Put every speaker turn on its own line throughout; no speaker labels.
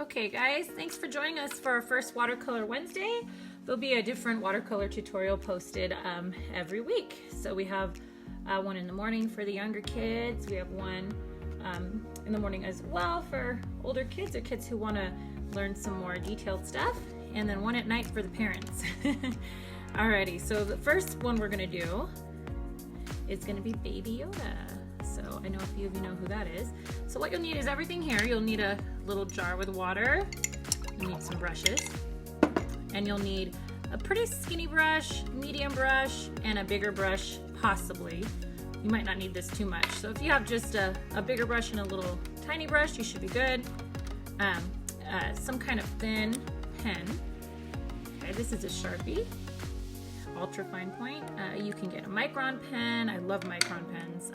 Okay guys, thanks for joining us for our first Watercolor Wednesday. There'll be a different watercolor tutorial posted every week. So we have one in the morning for the younger kids. We have one in the morning as well for older kids or kids who want to learn some more detailed stuff. And then one at night for the parents. Alrighty, so the first one we're going to do is going to be Baby Yoda. So I know a few of you know who that is. So what you'll need is everything here. You'll need a little jar with water. You'll need some brushes. And you'll need a pretty skinny brush, medium brush, and a bigger brush, possibly. You might not need this too much. So if you have just a bigger brush and a little tiny brush, you should be good. Some kind of thin pen. Okay, this is a Sharpie, ultra fine point. You can get a micron pen. I love micron pens.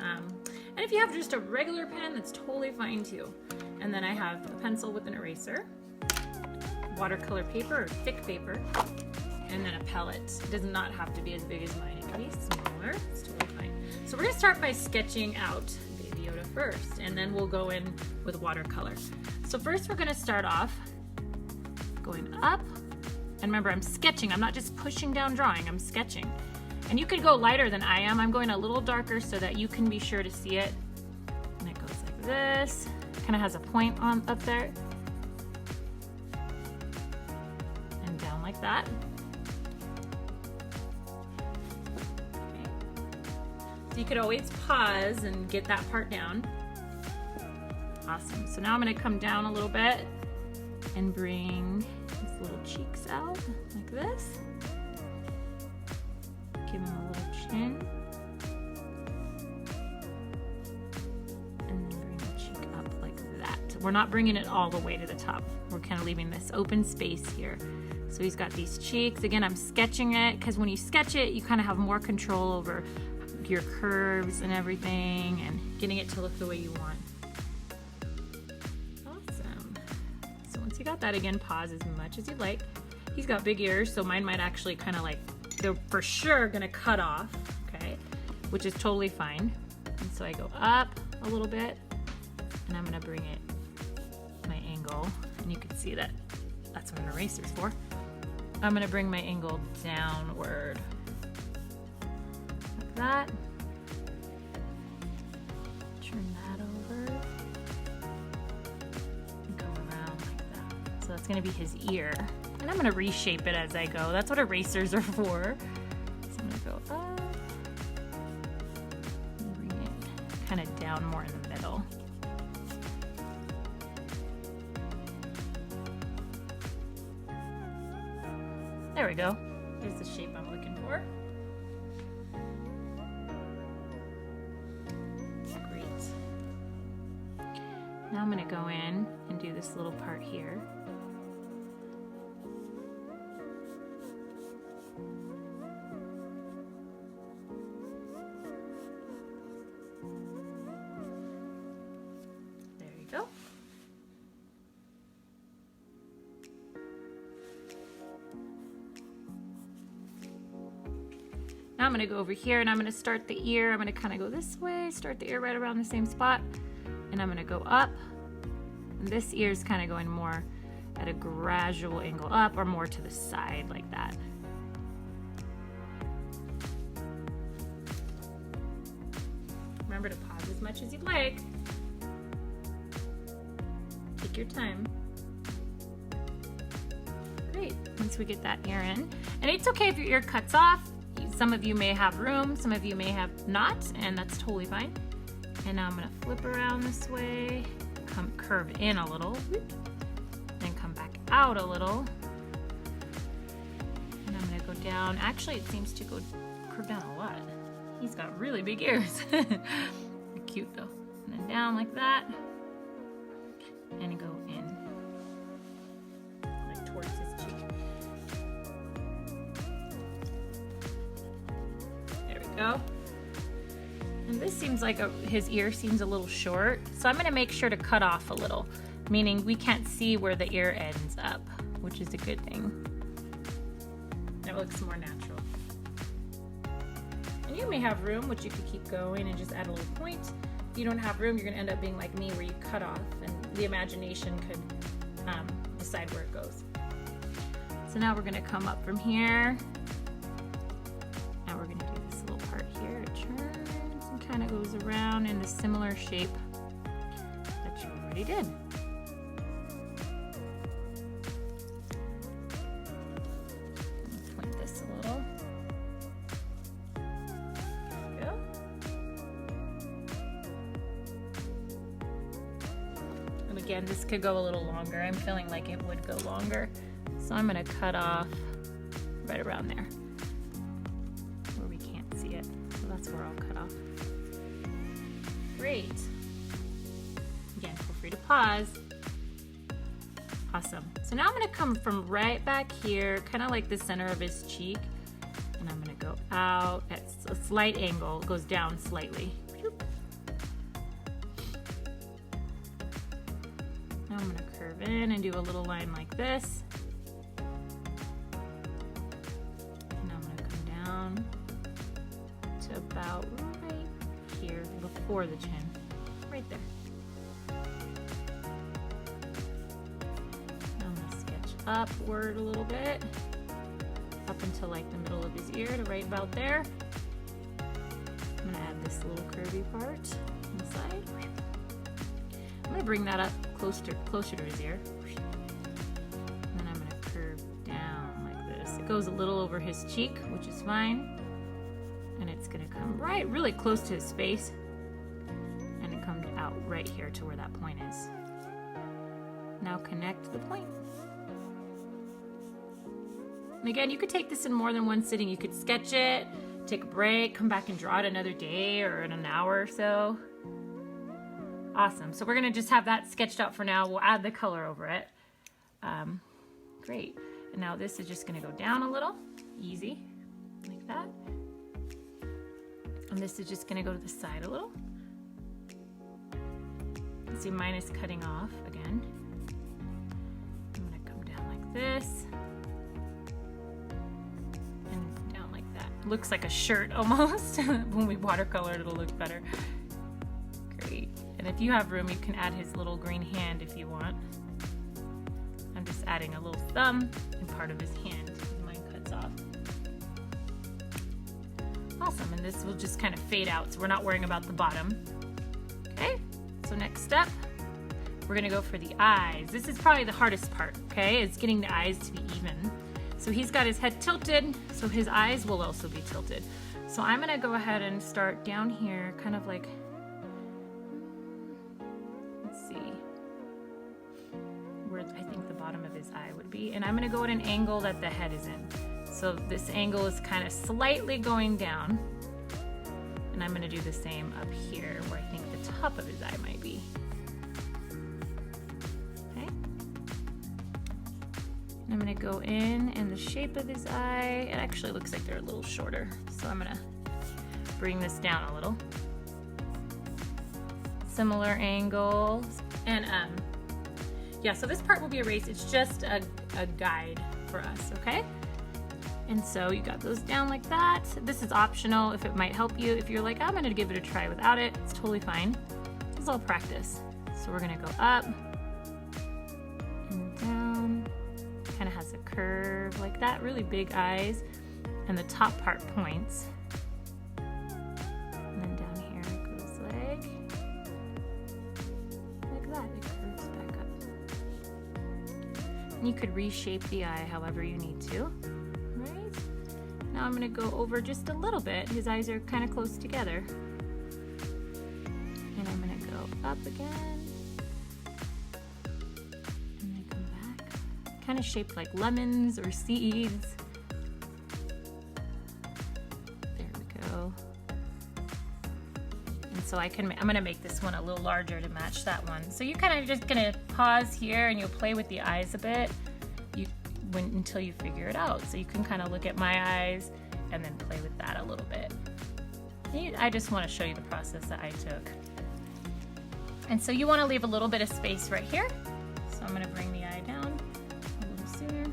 And if you have just a regular pen, that's totally fine too. And then I have a pencil with an eraser, watercolor paper or thick paper, and then a palette. It does not have to be as big as mine. It can be smaller. It's totally fine. So we're gonna start by sketching out Baby Yoda first, and then we'll go in with watercolor. So first we're gonna start off going up. And remember, I'm sketching. I'm not just pushing down drawing, I'm sketching. And you could go lighter than I am. I'm going a little darker so that you can be sure to see it. And it goes like this. Kind of has a point on up there. And down like that. Okay. So you could always pause and get that part down. Awesome. So now I'm going to come down a little bit and bring his little cheeks out like this. Give him a little chin. And then bring the cheek up like that. We're not bringing it all the way to the top. We're kind of leaving this open space here. So he's got these cheeks. Again, I'm sketching it because when you sketch it, you kind of have more control over your curves and everything and getting it to look the way you want. Awesome. So once you got that, again, pause as much as you like. He's got big ears, so mine might actually kind of like, they're for sure gonna cut off, okay? Which is totally fine. And so I go up a little bit, and I'm gonna bring it my angle, and you can see that that's what an eraser's for. I'm gonna bring my angle downward, like that. Turn that over, and go around like that. So that's gonna be his ear. And I'm gonna reshape it as I go. That's what erasers are for. So I'm gonna go up and bring it kind of down more in the middle. There we go. There's the shape I'm looking for. Great. Now I'm gonna go in and do this little part here. Go. Now I'm going to go over here and I'm going to start the ear. I'm going to kind of go this way, start the ear right around the same spot, and I'm going to go up. And this ear is kind of going more at a gradual angle up or more to the side like that. Remember to pause as much as you'd like. Take your time. Great, once we get that ear in. And it's okay if your ear cuts off. Some of you may have room, some of you may have not, and that's totally fine. And now I'm gonna flip around this way, come curve in a little, then come back out a little. And I'm gonna go down. Actually, it seems to go curve down a lot. He's got really big ears. Cute though. And then down like that. And go in, like towards his cheek. There we go. And this seems like his ear seems a little short, so I'm gonna make sure to cut off a little, meaning we can't see where the ear ends up, which is a good thing. It looks more natural. And you may have room, which you could keep going and just add a little point. If you don't have room, you're gonna end up being like me where you cut off and the imagination could decide where it goes. So now we're gonna come up from here. Now we're gonna do this little part here. It turns and kind of goes around in the similar shape that you already did. Flip this a little. There we go. And again, this could go a little longer. I'm feeling like it would go longer. So I'm gonna cut off right around there where we can't see it. So that's where I'll cut off. Great. Again, feel free to pause. Awesome. So now I'm gonna come from right back here, kind of like the center of his cheek, and I'm gonna go out at a slight angle. It goes down slightly. Now I'm gonna curve in and do a little line like this. To about right here before the chin, right there. Now I'm gonna sketch upward a little bit, up until like the middle of his ear to right about there. I'm gonna add this little curvy part inside. I'm gonna bring that up closer to his ear. And then I'm gonna curve down like this. It goes a little over his cheek, which is fine. And it's gonna come right really close to his face, and it comes out right here to where that point is. Now connect the point. And again, you could take this in more than one sitting. You could sketch it, take a break, come back and draw it another day or in an hour or so. Awesome. So we're gonna just have that sketched out for now. We'll add the color over it. Great. And now this is just gonna go down a little, easy, like that. And this is just gonna go to the side a little. See, mine is cutting off again. I'm gonna come down like this. And down like that. Looks like a shirt almost. When we watercolor, it'll look better. Great. And if you have room, you can add his little green hand if you want. I'm just adding a little thumb and part of his hand because mine cuts off. Awesome, and this will just kind of fade out, so we're not worrying about the bottom. Okay, so next step, we're gonna go for the eyes. This is probably the hardest part, okay? It's getting the eyes to be even. So he's got his head tilted, so his eyes will also be tilted. So I'm gonna go ahead and start down here, kind of like, let's see, where I think the bottom of his eye would be. And I'm gonna go at an angle that the head is in. So this angle is kind of slightly going down. And I'm gonna do the same up here where I think the top of his eye might be. Okay. And I'm gonna go in and the shape of his eye, it actually looks like they're a little shorter. So I'm gonna bring this down a little. Similar angles. And yeah, so this part will be erased. It's just a guide for us, okay? And so you got those down like that. This is optional if it might help you. If you're like, I'm gonna give it a try without it, it's totally fine. This is all practice. So we're gonna go up and down. Kind of has a curve like that, really big eyes. And the top part points. And then down here it goes like that, it curves back up. And you could reshape the eye however you need to. Now I'm gonna go over just a little bit. His eyes are kind of close together. And I'm gonna go up again. And then come back. Kind of shaped like lemons or seeds. There we go. And so I'm gonna make this one a little larger to match that one. So you kind of just gonna pause here and you'll play with the eyes a bit. Until you figure it out. So you can kind of look at my eyes and then play with that a little bit. I just want to show you the process that I took. And so you want to leave a little bit of space right here. So I'm going to bring the eye down a little sooner.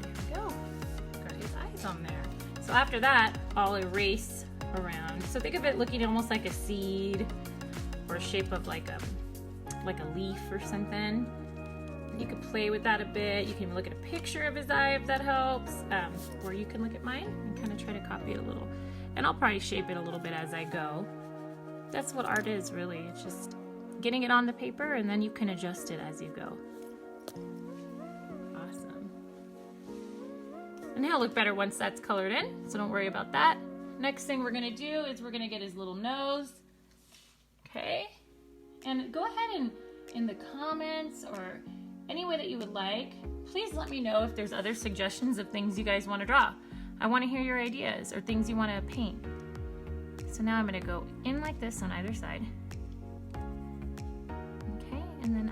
There we go. Got his eyes on there. So after that, I'll erase around. So think of it looking almost like a seed or a shape of like a leaf or something. You could play with that a bit. You can even look at a picture of his eye if that helps. Or you can look at mine and kind of try to copy it a little. And I'll probably shape it a little bit as I go. That's what art is, really. It's just getting it on the paper, and then you can adjust it as you go. Awesome. And he'll look better once that's colored in, so don't worry about that. Next thing we're gonna do is we're gonna get his little nose. Okay? And go ahead and in the comments or any way that you would like, please let me know if there's other suggestions of things you guys want to draw. I want to hear your ideas or things you want to paint. So now I'm going to go in like this on either side. Okay, and then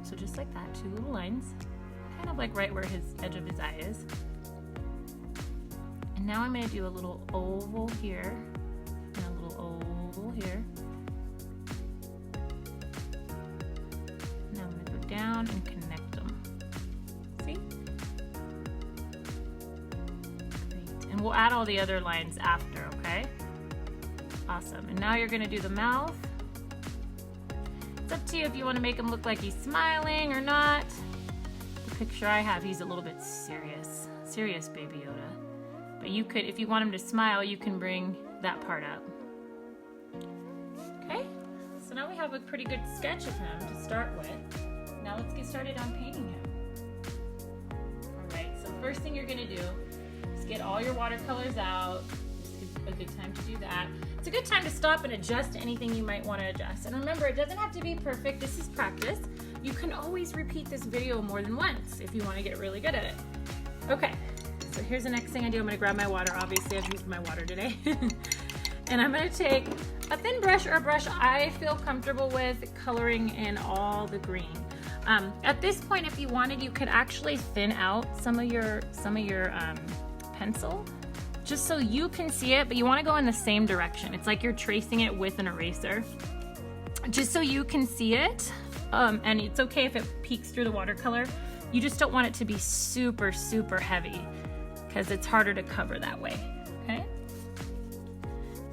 so just like that, 2 little lines, kind of like right where his edge of his eye is. And now I'm going to do a little oval here and a little oval here. Now I'm going to go down and connect them. See? Great. And we'll add all the other lines after, okay? Awesome. And now you're going to do the mouth. It's up to you if you want to make him look like he's smiling or not. The picture I have, he's a little bit serious. Serious Baby Yoda. But you could, if you want him to smile, you can bring that part up. Okay? So now we have a pretty good sketch of him to start with. Now let's get started on painting him. Alright, so the first thing you're going to do is get all your watercolors out. This is a good time to do that. It's a good time to stop and adjust anything you might want to adjust. And remember, it doesn't have to be perfect. This is practice. You can always repeat this video more than once if you want to get really good at it. Okay, so here's the next thing I do. I'm going to grab my water. Obviously, I've used my water today. And I'm going to take a thin brush or a brush I feel comfortable with coloring in all the green. At this point, if you wanted, you could actually thin out some of your pencil, just so you can see it, but you want to go in the same direction. It's like you're tracing it with an eraser, just so you can see it. And it's okay if it peeks through the watercolor. You just don't want it to be super, super heavy because it's harder to cover that way, okay?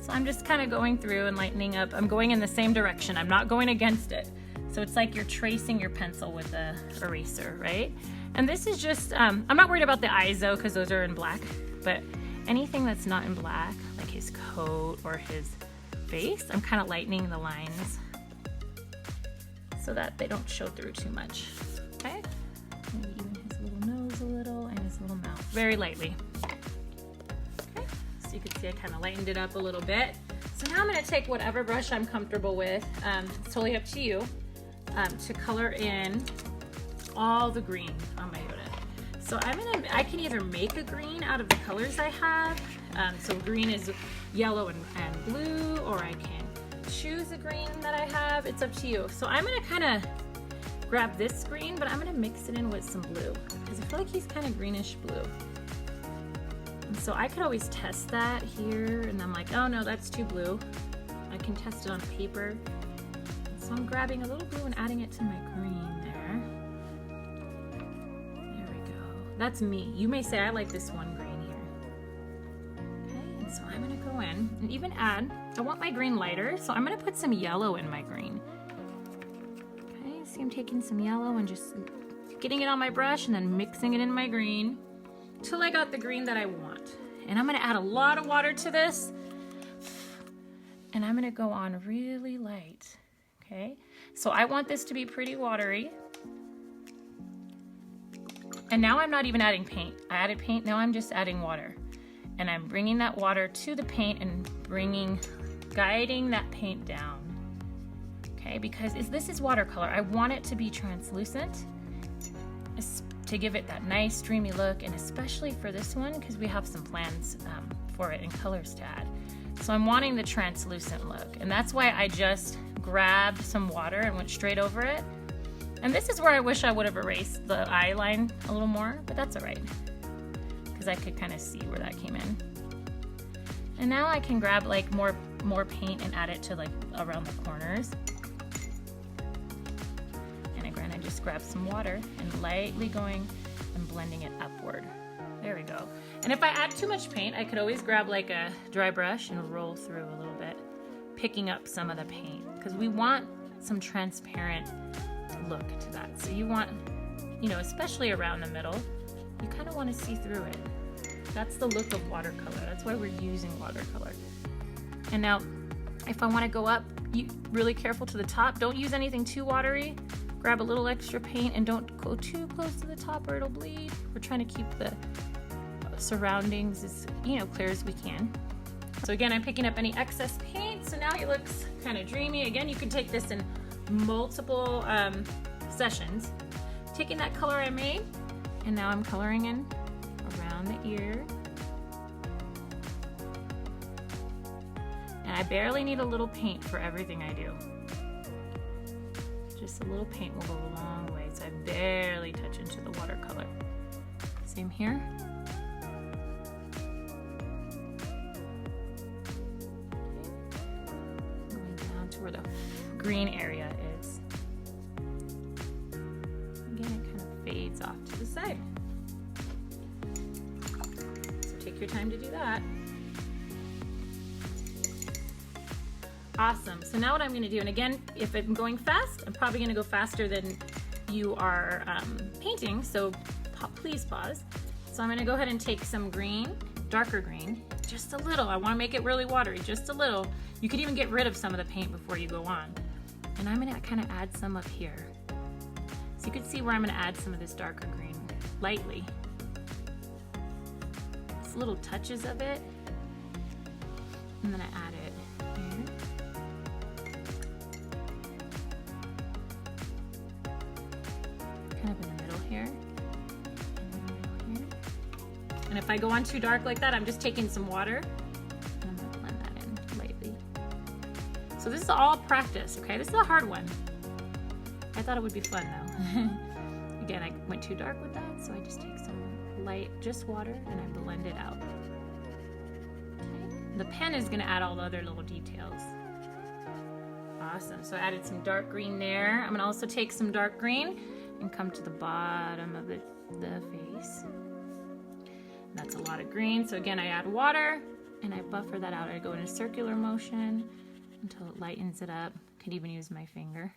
So I'm just kind of going through and lightening up. I'm going in the same direction. I'm not going against it. So it's like you're tracing your pencil with a eraser, right? And this is just, I'm not worried about the eyes though, because those are in black, but anything that's not in black, like his coat or his face, I'm kind of lightening the lines so that they don't show through too much, okay? Maybe even his little nose a little and his little mouth, very lightly. Okay, so you can see I kind of lightened it up a little bit. So now I'm gonna take whatever brush I'm comfortable with, it's totally up to you, to color in all the green on my Yoda. So I can either make a green out of the colors I have. So green is yellow and blue, or I can choose a green that I have. It's up to you. So I'm gonna kind of grab this green, but I'm gonna mix it in with some blue because I feel like he's kind of greenish blue. And so I could always test that here, and I'm like, oh no, that's too blue. I can test it on paper. So I'm grabbing a little blue and adding it to my green there. There we go. That's me. You may say I like this one green here. Okay, and so I'm gonna go in and even add, I want my green lighter, so I'm gonna put some yellow in my green. Okay, see I'm taking some yellow and just getting it on my brush and then mixing it in my green till I got the green that I want. And I'm gonna add a lot of water to this, and I'm gonna go on really light. Okay, so I want this to be pretty watery. And now I'm not even adding paint. I added paint, now I'm just adding water. And I'm bringing that water to the paint and guiding that paint down. Okay, because this is watercolor. I want it to be translucent to give it that nice dreamy look, and especially for this one because we have some plans for it and colors to add. So I'm wanting the translucent look, and that's why I just grabbed some water and went straight over it. And this is where I wish I would have erased the eye line a little more, but that's all right because I could kind of see where that came in. And now I can grab like more paint and add it to like around the corners. And again, I just grab some water and lightly going and blending it upward. There we go. And if I add too much paint, I could always grab like a dry brush and roll through a little bit, picking up some of the paint, because we want some transparent look to that. So you want, you know, especially around the middle, you kind of want to see through it. That's the look of watercolor. That's why we're using watercolor. And now, if I want to go up, you really careful to the top. Don't use anything too watery. Grab a little extra paint and don't go too close to the top or it'll bleed. We're trying to keep the surroundings as, you know, clear as we can. So again, I'm picking up any excess paint. So now it looks kind of dreamy. Again, you can take this in multiple sessions. Taking that color I made, and now I'm coloring in around the ear. And I barely need a little paint for everything I do. Just a little paint will go a long way, so I barely touch into the watercolor. Same here. Going down to where the green area is. Again, it kind of fades off to the side. So take your time to do that. Awesome. So now what I'm going to do, and again, if I'm going fast, I'm probably going to go faster than you are painting, so please pause. So I'm going to go ahead and take some green, darker green, just a little. I want to make it really watery, just a little. You could even get rid of some of the paint before you go on. And I'm going to kind of add some up here. So you can see where I'm going to add some of this darker green, lightly. Just little touches of it. And then I add it here. Kind of in the middle here. And if I go on too dark like that, I'm just taking some water and I'm going to blend that in lightly. So this is all practice, okay? This is a hard one. I thought it would be fun though. Again, I went too dark with that, so I just take some light, just water, and I blend it out. Okay. The pen is going to add all the other little details. Awesome. So I added some dark green there. I'm going to also take some dark green and come to the bottom of the face. That's a lot of green. So again, I add water and I buffer that out. I go in a circular motion until it lightens it up. Could even use my finger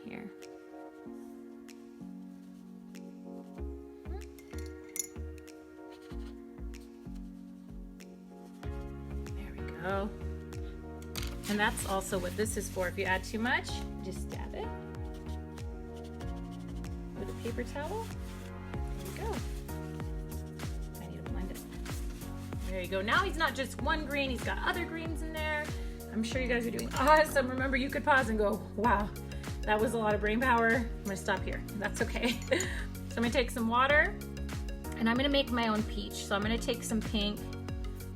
here. There we go. And that's also what this is for. If you add too much, just dab it with a paper towel. There you go. I need to blend it. There you go. Now he's not just one green, he's got other greens in there. I'm sure you guys are doing awesome. Remember, you could pause and go, wow, that was a lot of brain power. I'm gonna stop here. That's okay. So I'm gonna take some water and I'm gonna make my own peach. So I'm gonna take some pink,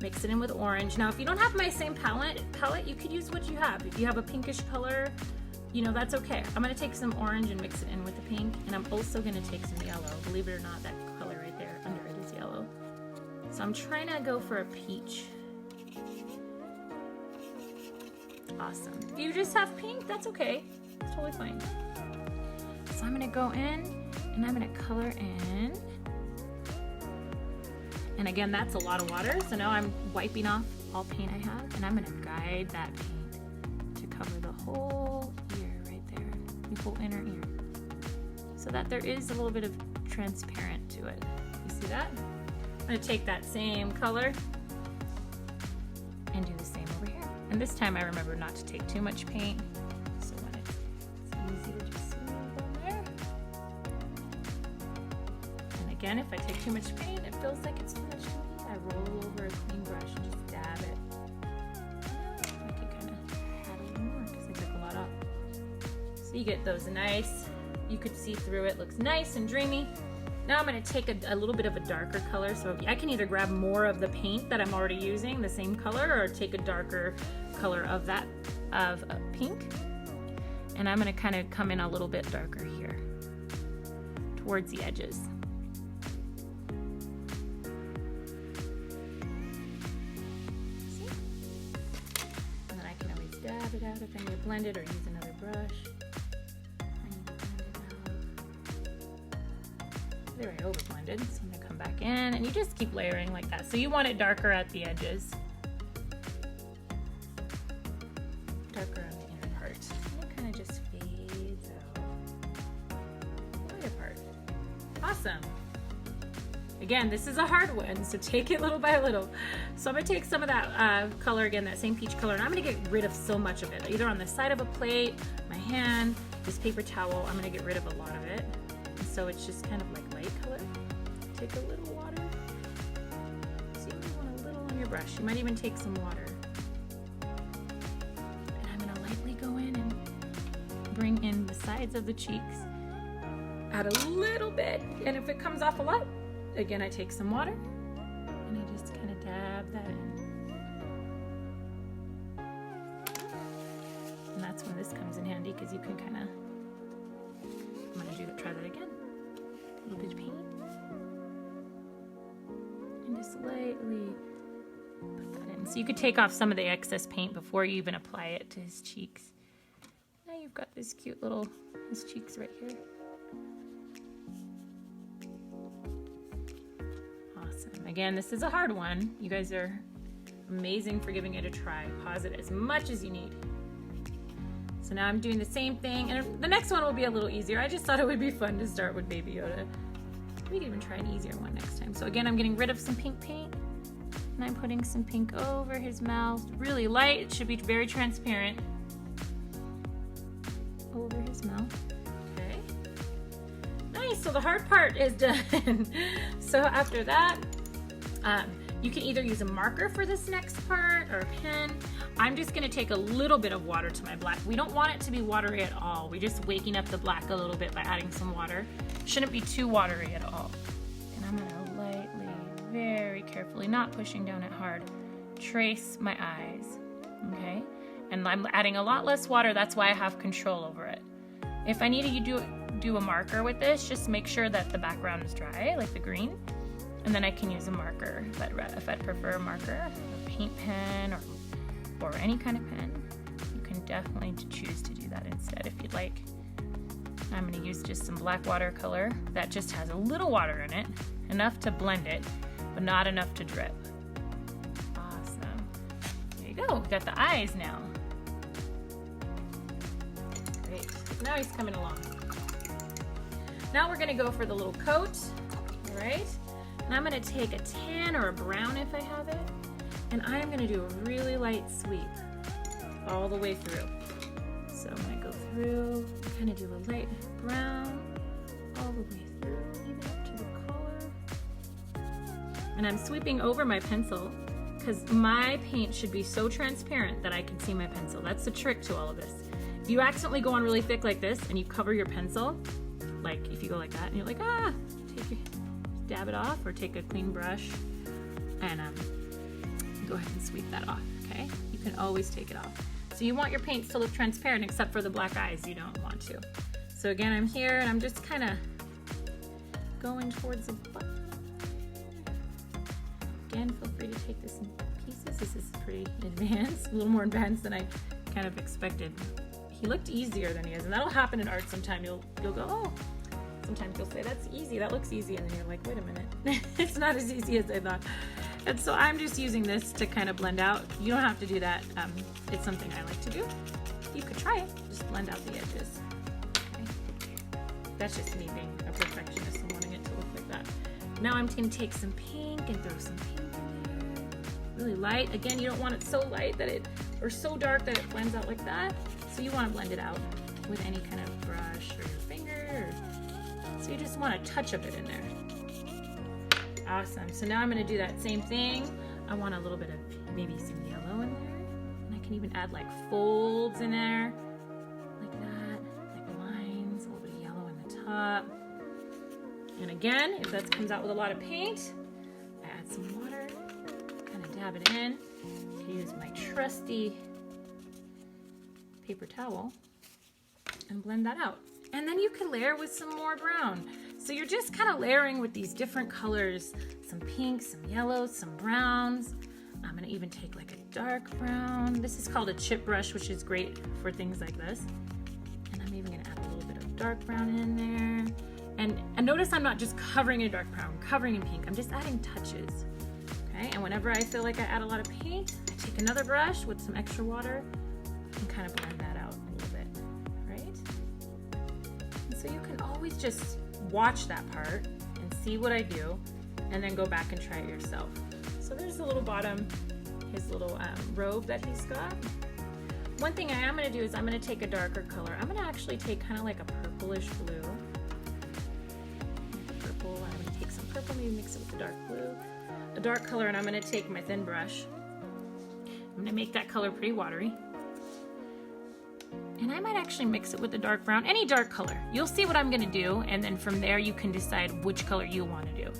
mix it in with orange. Now, if you don't have my same palette, you could use what you have. If you have a pinkish color, you know, that's okay. I'm gonna take some orange and mix it in with the pink, and I'm also gonna take some yellow. Believe it or not, that color right there under it is yellow. So I'm trying to go for a peach. Awesome. If you just have pink, that's okay. It's totally fine. So I'm gonna go in and I'm gonna color in. And again, that's a lot of water. So now I'm wiping off all paint I have, and I'm gonna guide that paint to cover the whole ear right there, the whole inner ear, so that there is a little bit of transparent to it. You see that? I'm gonna take that same color and do the same over here. And this time I remember not to take too much paint, so when it's easy to just smooth on there. And again, if I take too much paint, it feels like it's too much to me. I roll over a clean brush and just dab it. I can kind of add a little more because I took a lot off. So you get those nice, you could see through it, looks nice and dreamy. Now I'm going to take a little bit of a darker color, so I can either grab more of the paint that I'm already using, the same color, or take a darker color of that, of pink. And I'm going to kind of come in a little bit darker here, towards the edges. See? And then I can always dab it out if I need to blend it or use another brush. There, I over blended. blended. So I'm gonna come back in and you just keep layering like that. So you want it darker at the edges. Darker on the inner part. And it kind of just fades out. Right apart. Awesome. Again, this is a hard one, so take it little by little. So I'm gonna take some of that color again, that same peach color, and I'm gonna get rid of so much of it, either on the side of a plate, my hand, this paper towel. I'm gonna get rid of a lot of it. And so it's just kind of like light color. Take a little water. See, you want a little on your brush. You might even take some water. And I'm gonna lightly go in and bring in the sides of the cheeks. Add a little bit, and if it comes off a lot, again, I take some water and I just kind of dab that in. And that's when this comes in handy because you can kind of, I'm going to try that again. A little bit of paint. And just lightly put that in. So you could take off some of the excess paint before you even apply it to his cheeks. Now you've got this cute little, his cheeks right here. Again, this is a hard one. You guys are amazing for giving it a try. Pause it as much as you need. So now I'm doing the same thing, and the next one will be a little easier. I just thought it would be fun to start with Baby Yoda. We could even try an easier one next time. So again, I'm getting rid of some pink paint, and I'm putting some pink over his mouth. Really light, it should be very transparent. Over his mouth. Okay. Nice, so the hard part is done. So after that, you can either use a marker for this next part or a pen. I'm just gonna take a little bit of water to my black. We don't want it to be watery at all. We're just waking up the black a little bit by adding some water. Shouldn't be too watery at all. And I'm gonna lightly, very carefully, not pushing down it hard, trace my eyes, okay? And I'm adding a lot less water, that's why I have control over it. If I need to do a marker with this, just make sure that the background is dry, like the green. And then I can use a marker if I'd prefer a marker, a paint pen or any kind of pen. You can definitely choose to do that instead if you'd like. I'm going to use just some black watercolor that just has a little water in it, enough to blend it, but not enough to drip. Awesome. There you go. We got the eyes now. Great. Now he's coming along. Now we're going to go for the little coat. All right. And I'm going to take a tan or a brown if I have it, and I'm going to do a really light sweep all the way through. So I'm going to go through, kind of do a light brown all the way through, even up to the collar. And I'm sweeping over my pencil because my paint should be so transparent that I can see my pencil. That's the trick to all of this. If you accidentally go on really thick like this and you cover your pencil, like if you go like that and you're like, dab it off, or take a clean brush and go ahead and sweep that off, okay? You can always take it off. So you want your paint to look transparent except for the black eyes, you don't want to. So again, I'm here and I'm just kind of going towards the bottom. Again, feel free to take this in pieces. This is pretty advanced, a little more advanced than I kind of expected. He looked easier than he is, and that'll happen in art sometime. You'll go, oh. Sometimes you'll say, that's easy, that looks easy, and then you're like, wait a minute, it's not as easy as I thought. And so I'm just using this to kind of blend out. You don't have to do that. It's something I like to do. You could try it, just blend out the edges. Okay. That's just me being a perfectionist and wanting it to look like that. Now I'm gonna take some pink and throw some pink in there. Really light. Again, you don't want it so light that or so dark that it blends out like that. So you wanna blend it out with any kind of brush or your finger. So you just want a touch of it in there. Awesome. So now I'm going to do that same thing. I want a little bit of maybe some yellow in there. And I can even add like folds in there. Like that. Like lines. A little bit of yellow in the top. And again, if that comes out with a lot of paint, I add some water. Kind of dab it in. I use my trusty paper towel and blend that out. And then you can layer with some more brown. So you're just kind of layering with these different colors, some pinks, some yellows, some browns. I'm gonna even take like a dark brown. This is called a chip brush, which is great for things like this. And I'm even gonna add a little bit of dark brown in there. And notice I'm not just covering in dark brown, covering in pink. I'm just adding touches. Okay, and whenever I feel like I add a lot of paint, I take another brush with some extra water and kind of blend that out a little bit, right? And so you can always just watch that part and see what I do, and then go back and try it yourself. So there's the little bottom, his little robe that he's got. One thing I am going to do is I'm going to take a darker color. I'm going to actually take kind of like a purplish blue. Purple, I'm going to take some purple, maybe mix it with the dark blue. A dark color, and I'm going to take my thin brush. I'm going to make that color pretty watery. And I might actually mix it with the dark brown, any dark color. You'll see what I'm going to do, and then from there you can decide which color you want to do.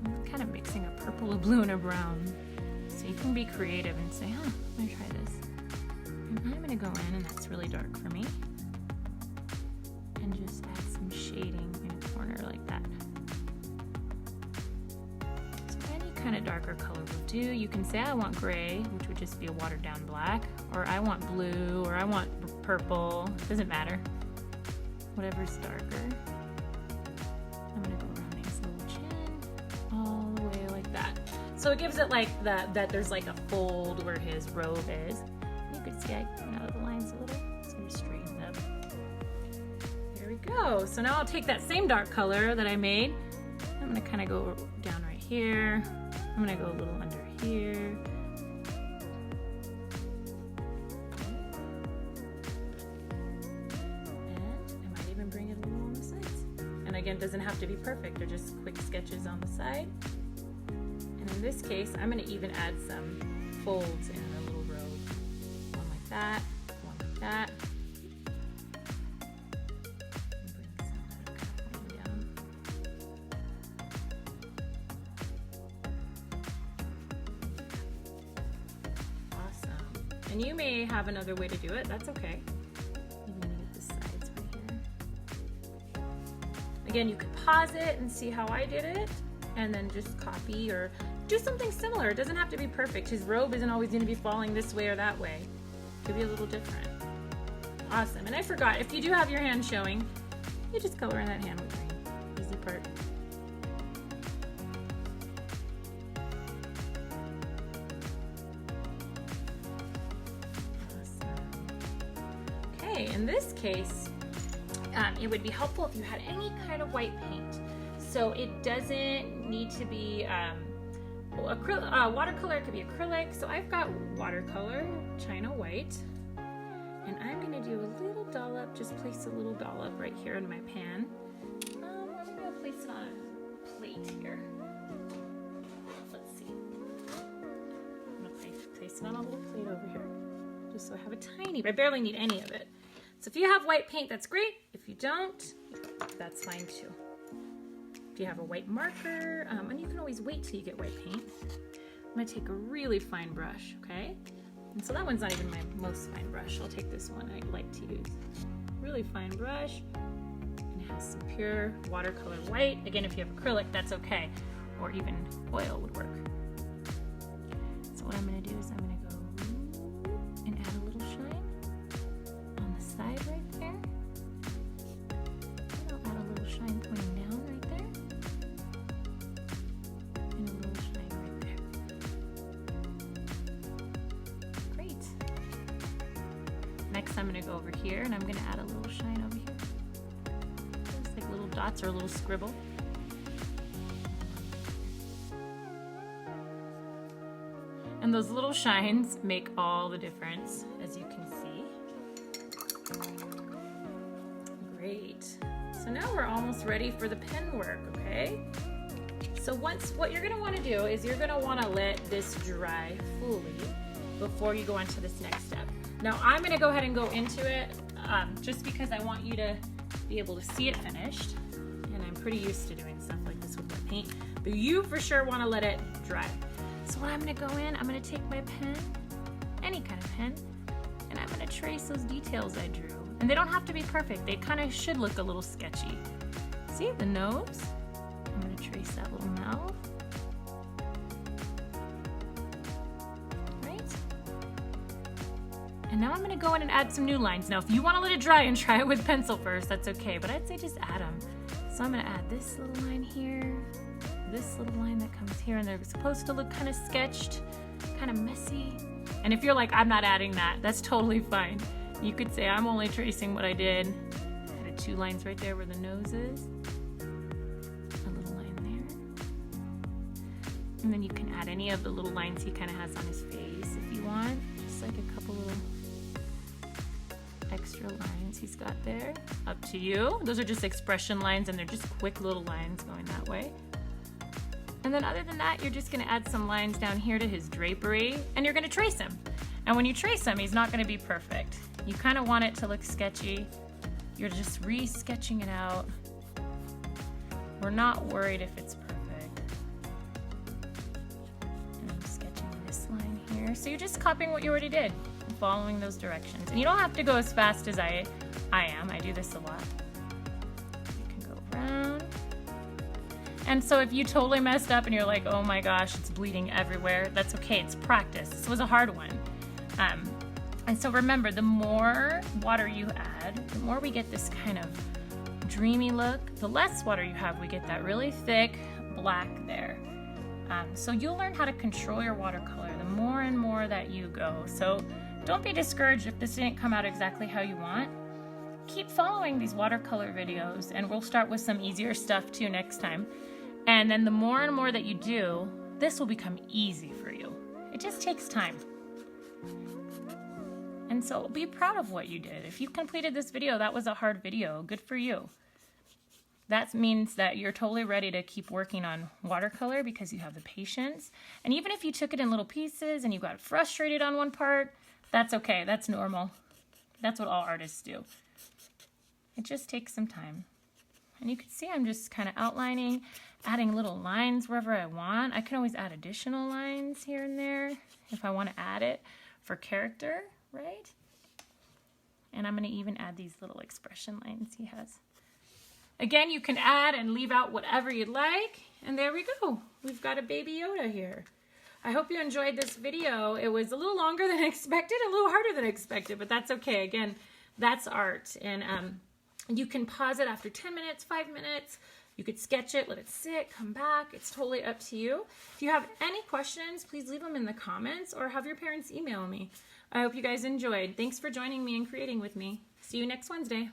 I'm kind of mixing a purple, a blue, and a brown. So you can be creative and say, huh, let me try this. And I'm going to go in, and that's really dark for me, and just add some shading in a corner like that. So any kind of darker color will do. You can say I want gray, which would just be a watered down black, or I want blue, or I want purple. Doesn't matter. Whatever's darker. I'm going to go around his little chin all the way like that. So it gives it like that there's like a fold where his robe is. You can see I went out of the lines a little, so I'm straightened up. There we go. So now I'll take that same dark color that I made. I'm gonna kind of go down right here. I'm gonna go a little under here. And I might even bring it a little on the sides. And again, it doesn't have to be perfect. They're just quick sketches on the side. And in this case, I'm gonna even add some folds in a little robe. One like that, one like that. Bring some of that kind of down. Awesome. And you may have another way to do it, that's okay. I'm gonna get the sides right here. Again, you could pause it and see how I did it, and then just copy or do something similar. It doesn't have to be perfect. His robe isn't always going to be falling this way or that way. It could be a little different. Awesome. And I forgot, if you do have your hand showing, you just color in that hand with green. Easy part. Awesome. Okay, in this case, it would be helpful if you had any kind of white paint. So it doesn't need to be watercolor, it could be acrylic. So I've got watercolor, China white, and I'm going to do a little dollop, just place a little dollop right here in my pan. I'm going to place it on a plate here. Let's see. I'm going to place it on a little plate over here, just so I have a tiny, I barely need any of it. So if you have white paint, that's great. If you don't, that's fine too. If you have a white marker, and you can always wait till you get white paint. I'm gonna take a really fine brush, okay? And so that one's not even my most fine brush. I'll take this one I like to use. Really fine brush, and it has some pure watercolor white. Again, if you have acrylic, that's okay, or even oil would work. So what I'm gonna do is I'm gonna go and add a little shine on the side right there. And I'll add a little shine pointing down right there. And a little shine right there. Great. Next I'm going to go over here and I'm going to add a little shine over here. Just like little dots or a little scribble. And those little shines make all the difference, as you can see. Great. So now we're almost ready for the pen work, okay? So what you're gonna wanna do is you're gonna wanna let this dry fully before you go on to this next step. Now I'm gonna go ahead and go into it just because I want you to be able to see it finished. And I'm pretty used to doing stuff like this with my paint, but you for sure wanna let it dry. So what I'm gonna go in, I'm gonna take my pen, any kind of pen, and I'm gonna trace those details I drew. And they don't have to be perfect. They kind of should look a little sketchy. See the nose? I'm gonna trace that little mouth. Right? And now I'm gonna go in and add some new lines. Now, if you wanna let it dry and try it with pencil first, that's okay, but I'd say just add them. So I'm gonna add this little line here, this little line that comes here, and they're supposed to look kind of sketched, kind of messy. And if you're like, I'm not adding that, that's totally fine. You could say, I'm only tracing what I did. Added 2 lines right there where the nose is. A little line there. And then you can add any of the little lines he kind of has on his face if you want. Just like a couple little extra lines he's got there. Up to you. Those are just expression lines, and they're just quick little lines going that way. And then other than that, you're just gonna add some lines down here to his drapery, and you're gonna trace him. And when you trace him, he's not gonna be perfect. You kind of want it to look sketchy. You're just re-sketching it out. We're not worried if it's perfect. And I'm sketching this line here. So you're just copying what you already did, following those directions. And you don't have to go as fast as I am. I do this a lot. You can go around. And so if you totally messed up and you're like, oh my gosh, it's bleeding everywhere, that's okay, it's practice. This was a hard one. And so remember, the more water you add, the more we get this kind of dreamy look. The less water you have, we get that really thick black there. So you'll learn how to control your watercolor the more and more that you go. So don't be discouraged if this didn't come out exactly how you want. Keep following these watercolor videos, and we'll start with some easier stuff too next time. And then the more and more that you do, this will become easy for you. It just takes time. And so be proud of what you did. If you completed this video, that was a hard video. Good for you. That means that you're totally ready to keep working on watercolor because you have the patience. And even if you took it in little pieces and you got frustrated on one part, that's okay. That's normal. That's what all artists do. It just takes some time. And you can see I'm just kind of outlining, adding little lines wherever I want. I can always add additional lines here and there if I want to add it for character, right? And I'm going to even add these little expression lines he has. Again, you can add and leave out whatever you'd like. And there we go. We've got a baby Yoda here. I hope you enjoyed this video. It was a little longer than expected, a little harder than expected, but that's okay. Again, that's art. And you can pause it after 10 minutes, 5 minutes. You could sketch it, let it sit, come back. It's totally up to you. If you have any questions, please leave them in the comments or have your parents email me. I hope you guys enjoyed. Thanks for joining me and creating with me. See you next Wednesday.